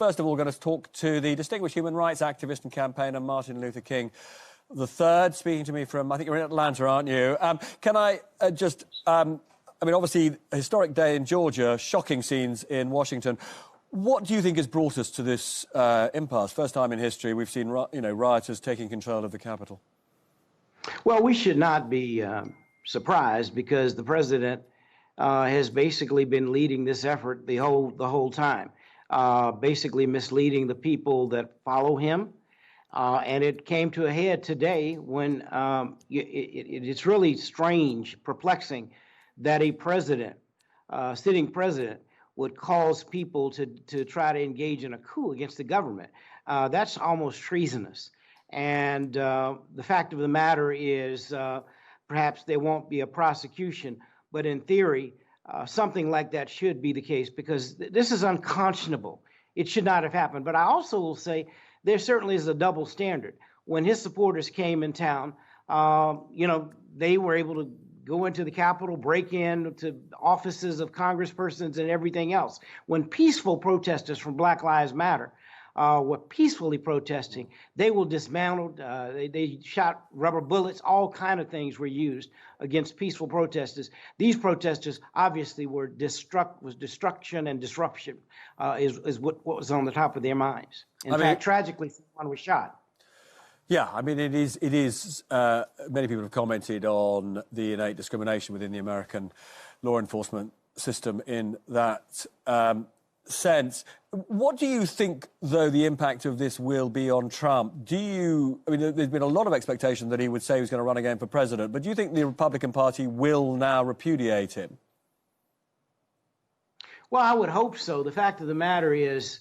first of all going to talk to the distinguished human rights activist and campaigner Martin Luther King III, speaking to me from, I think you're in Atlanta, aren't you? Can I I mean, obviously, a historic day in Georgia, shocking scenes in Washington. What do you think has brought us to this impasse? First time in history we've seen, rioters taking control of the Capitol. Well, we should not be surprised because the president has basically been leading this effort the whole time, basically misleading the people that follow him. And it came to a head today when it's really strange, perplexing that a president, sitting president, would cause people to try to engage in a coup against the government. That's almost treasonous. And the fact of the matter is perhaps there won't be a prosecution, but in theory, something like that should be the case because this is unconscionable. It should not have happened. But I also will say there certainly is a double standard. When his supporters came in town, they were able to go into the Capitol, break into offices of congresspersons and everything else. When peaceful protesters from Black Lives Matter were peacefully protesting, they were dismantled. They shot rubber bullets. All kind of things were used against peaceful protesters. These protesters obviously were destruction and disruption is what was on the top of their minds. In fact, tragically, someone was shot. Yeah, I mean, it is. Many people have commented on the innate discrimination within the American law enforcement system in that sense. What do you think, though, the impact of this will be on Trump? I mean, there's been a lot of expectation that he would say he was going to run again for president, but do you think the Republican Party will now repudiate him? Well, I would hope so. The fact of the matter is,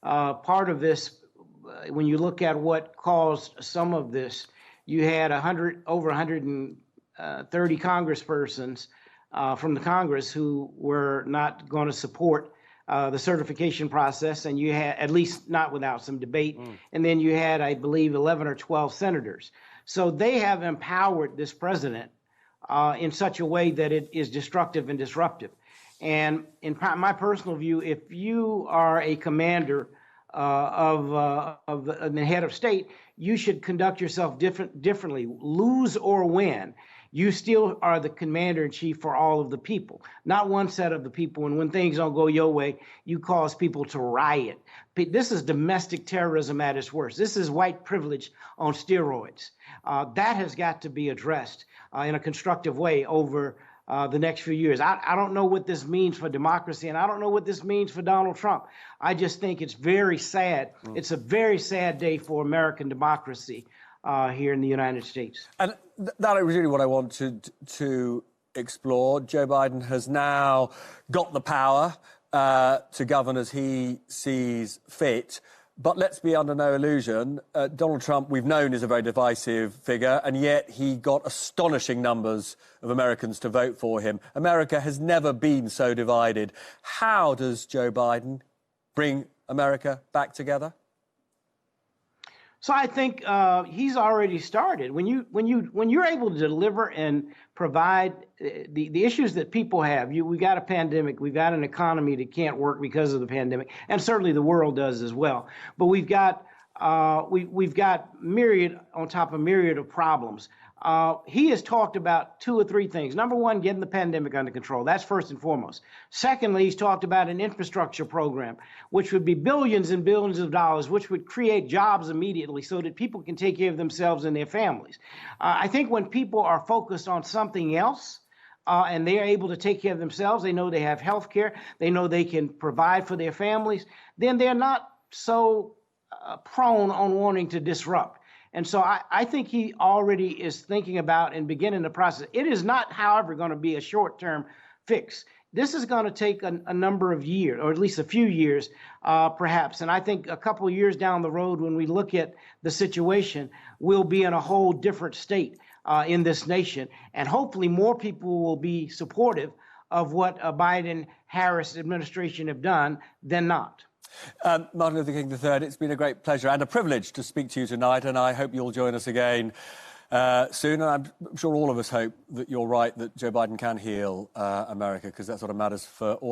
part of this, when you look at what caused some of this, you had over 130 congresspersons from the Congress who were not going to support the certification process, and you had, at least not without some debate, and then you had, I believe, 11 or 12 senators. So they have empowered this president in such a way that it is destructive and disruptive. And in my personal view, if you are a commander of the head of state, you should conduct yourself differently. Lose or win, you still are the commander-in-chief for all of the people, not one set of the people. And when things don't go your way, you cause people to riot. This is domestic terrorism at its worst. This is white privilege on steroids. That has got to be addressed in a constructive way over the next few years. I don't know what this means for democracy, and I don't know what this means for Donald Trump. I just think it's very sad. It's a very sad day for American democracy here in the United States. And that is really what I wanted to explore. Joe Biden has now got the power to govern as he sees fit. But let's be under no illusion, Donald Trump, we've known, is a very divisive figure, and yet he got astonishing numbers of Americans to vote for him. America has never been so divided. How does Joe Biden bring America back together? So I think he's already started. When you're able to deliver and provide the issues that people have, we got a pandemic, we've got an economy that can't work because of the pandemic, and certainly the world does as well. But we've got myriad on top of myriad of problems. He has talked about 2 or 3 things. Number one, getting the pandemic under control. That's first and foremost. Secondly, he's talked about an infrastructure program, which would be billions and billions of dollars, which would create jobs immediately so that people can take care of themselves and their families. I think when people are focused on something else, and they're able to take care of themselves, they know they have health care, they know they can provide for their families, then they're not so prone on wanting to disrupt. And so I think he already is thinking about and beginning the process. It is not, however, going to be a short-term fix. This is going to take a number of years, or at least a few years, perhaps. And I think a couple of years down the road, when we look at the situation, we'll be in a whole different state in this nation. And hopefully more people will be supportive of what a Biden-Harris administration have done than not. Martin Luther King III, it's been a great pleasure and a privilege to speak to you tonight, and I hope you'll join us again soon. And I'm sure all of us hope that you're right, that Joe Biden can heal America, because that's what matters for all